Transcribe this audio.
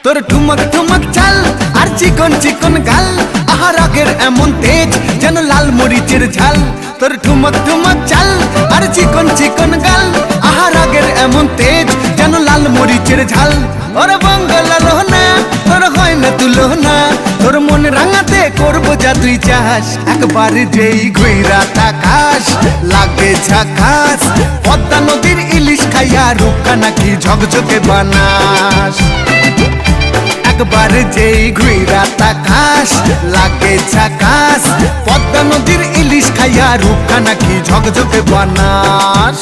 তোর ঠুমক ঠুমক চাল আর চিকন চিকন গাল, আহা রাগের এমন তেজ যেন লাল মরিচের ঝাল। তোর ঠুমক ঠুমক চাল আর চিকন চিকন গাল, আহা রাগের এমন তেজ যেন লাল মরিচের ঝাল। ওরে বঙ্গলা লোহনা তোর হয় না তুলনা, তোর মন রাঙাতে করবো যা তুই চাস। একবার যেই ঘুইরা তাকাস লাগে ঝাকাস, পদ্মা নদীর ইলিশ খাইয়া রূপকা নাকি ঝকঝকে বানাস। একবার যেই ঘুইরা তাকাস লাগে ঝাকাস, পদ্মা নদীর ইলিশ খাইয়া রূপকা নাকি ঝকঝকে বানাস।